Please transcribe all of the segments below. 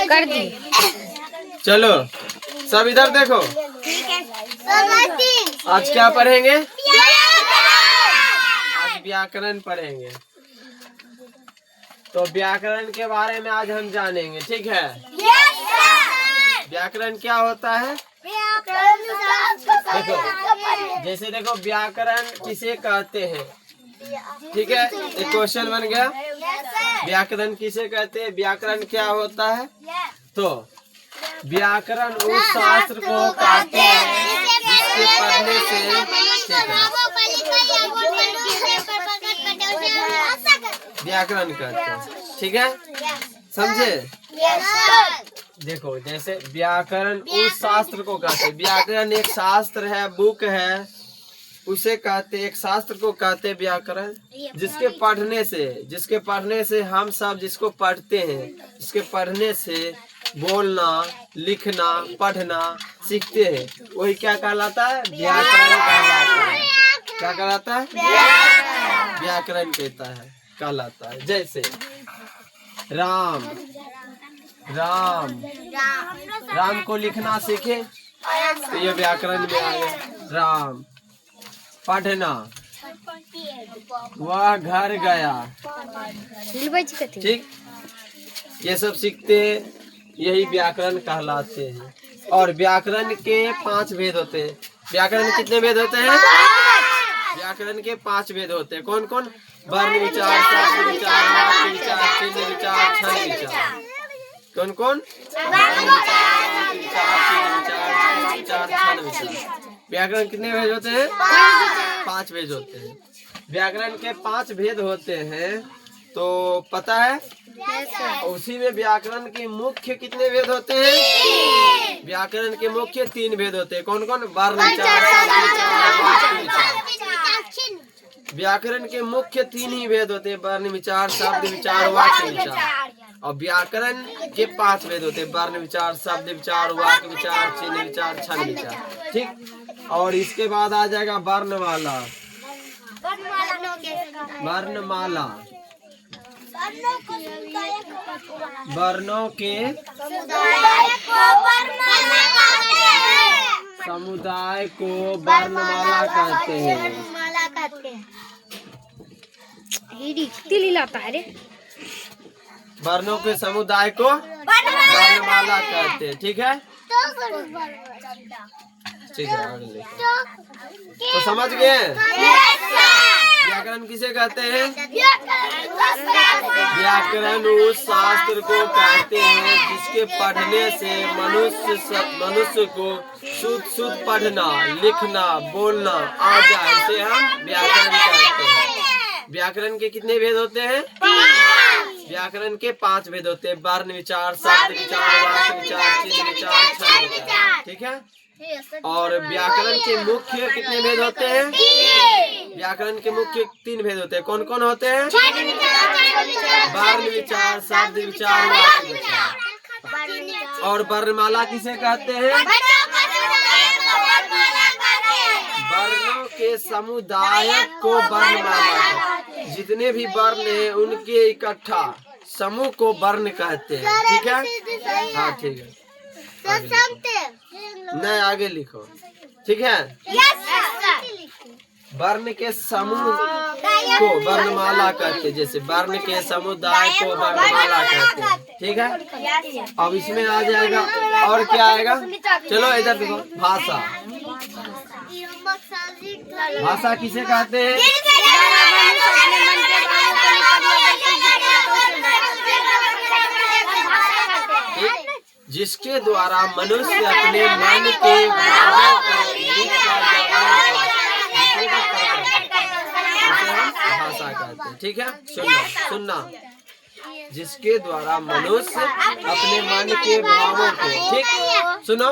कर दी। चलो सब इधर देखो, आज क्या पढ़ेंगे? आज व्याकरण पढ़ेंगे। तो व्याकरण के बारे में आज हम जानेंगे, ठीक है? व्याकरण क्या होता है? देखो, जैसे देखो व्याकरण किसे कहते हैं, ठीक है? एक क्वेश्चन बन गया, व्याकरण किसे कहते हैं, व्याकरण क्या होता है? तो व्याकरण उस शास्त्र को कहते हैं जिसके पढ़ने से, व्याकरण कहते हैं, ठीक है? समझे? देखो जैसे व्याकरण उस शास्त्र को कहते हैं, व्याकरण एक शास्त्र है, बुक है, उसे कहते, एक शास्त्र को कहते हैं व्याकरण, जिसके पढ़ने से हम सब जिसको पढ़ते हैं, जिसके पढ़ने से बोलना, लिखना, पढ़ना सीखते हैं, वही क्या कहलाता है? व्याकरण कहलाता है। क्या कहलाता है? व्याकरण कहलाता है। जैसे राम को लिखना सीखे तो ये व्याकरण में आ गया। राम, पढ़ना, वह घर गया, ठीक, ये सब सीखते, यही व्याकरण कहलाते हैं। और व्याकरण के 5 भेद होते हैं। व्याकरण के कितने भेद होते हैं? व्याकरण के 5 भेद होते हैं। कौन कौन? वर्ण विचार, शब्द विचार, वाक्य विचार, चिन्ह विचार, छंद विचार। कौन कौन? व्याकरण कितने भेद होते हैं? 5 भेद होते हैं। व्याकरण के 5 भेद होते हैं, तो पता है? उसी में व्याकरण के मुख्य कितने भेद होते हैं? व्याकरण के मुख्य 3 भेद होते हैं। कौन कौन? वर्ण विचार, शब्द विचार, वाक्य विचार। व्याकरण के मुख्य 3 ही भेद होते हैं, वर्ण विचार, शब्द विचार, वाक्य विचार। और व्याकरण के 5 भेद होते हैं, वर्ण विचार, शब्द विचार, वाक्य विचार, चिन्ह विचार, छंद विचार, ठीक। और इसके बाद आ जाएगा वर्णमाला। वर्णमाला वर्णों के समुदाय को वर्णमाला कहते हैं। वर्णों के समुदाय को वर्णमाला कहते हैं, ठीक है? ठीक है, अगले तो समझ गए? व्याकरण किसे कहते हैं? व्याकरण उस शास्त्र को कहते हैं जिसके पढ़ने से मनुष्य को शुद्ध पढ़ना, लिखना, बोलना आ जाए, इसे हम व्याकरण कहते हैं। व्याकरण के कितने भेद होते हैं? व्याकरण के 5 भेद होते हैं, वर्ण विचार, शब्द विचार, वाक्य विचार, चिन्ह विचार, छंद विचार, ठीक है? और व्याकरण के मुख्य कितने भेद होते हैं? व्याकरण के मुख्य 3 भेद होते हैं। कौन कौन होते हैं? वर्ण विचार, शब्द विचार, वाक्य विचार। और वर्णमाला किसे कहते हैं? वर्णों के समुदाय को वर्णमाला, जितने भी वर्ण हैं उनके इकट्ठा समूह को वर्ण कहते हैं, ठीक है? हाँ ठीक है, नहीं आगे लिखो, ठीक है? वर्ण के समूह को वर्णमाला कहते हैं, जैसे वर्ण के समुदाय को वर्णमाला कहते हैं, ठीक है? अब इसमें आ जाएगा और क्या आएगा? चलो इधर देखो, भाषा। भाषा किसे कहते हैं? जिसके द्वारा मनुष्य अपने मन के भावों को भाषा कहते हैं, ठीक है? सुनना, जिसके द्वारा मनुष्य अपने मन के भावों को, ठीक, सुनो,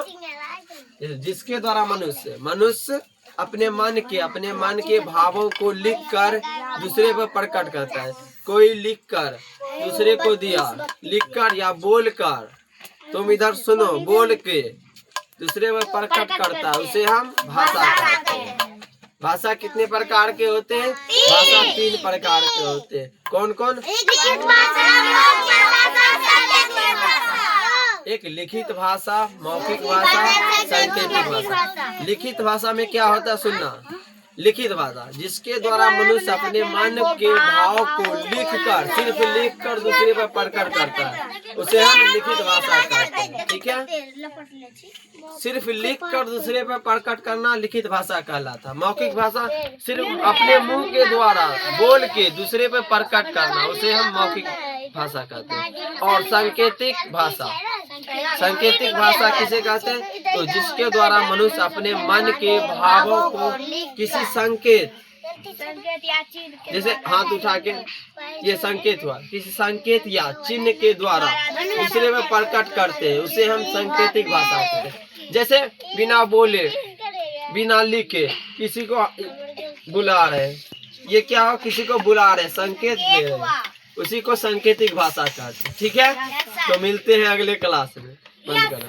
जिसके द्वारा मनुष्य अपने मन के भावों को लिखकर दूसरे पर प्रकट करता है। कोई लिखकर दूसरे को दिया, लिखकर या बोलकर, तुम इधर सुनो, बोल के दूसरे पर प्रकट करता है, उसे हम भाषा कहते हैं। भाषा कितने प्रकार के होते हैं? भाषा 3 प्रकार के होते हैं। कौन कौन? एक लिखित भाषा, मौखिक भाषा, सांकेतिक भाषा। लिखित भाषा में क्या होता है सुनना। लिखित भाषा जिसके द्वारा मनुष्य अपने मन के भाव को लिखकर, सिर्फ लिखकर दूसरे पर प्रकट करता है, उसे हम लिखित भाषा कहते हैं। ठीक है, सिर्फ लिखकर दूसरे पर प्रकट करना लिखित भाषा कहलाता है। मौखिक भाषा सिर्फ अपने मुंह के द्वारा बोल के दूसरे पर प्रकट करना, उसे हम मौखिक भाषा कहते हैं। और सांकेतिक भाषा, सांकेतिक भाषा किसे कहते हैं? तो जिसके द्वारा मनुष्य अपने मन के भावों को किसी संकेत, जैसे हाथ उठा के ये संकेत हुआ, किसी संकेत या चिन्ह के द्वारा दूसरे में प्रकट करते हैं, उसे हम सांकेतिक भाषा कहते हैं। जैसे बिना बोले, बिना लिखे किसी को बुला रहे, ये क्या हो, किसी को बुला रहे, संकेत दे रहे, उसी को सांकेतिक भाषा कहते हैं। ठीक है, तो मिलते हैं अगले क्लास में। बंद करें।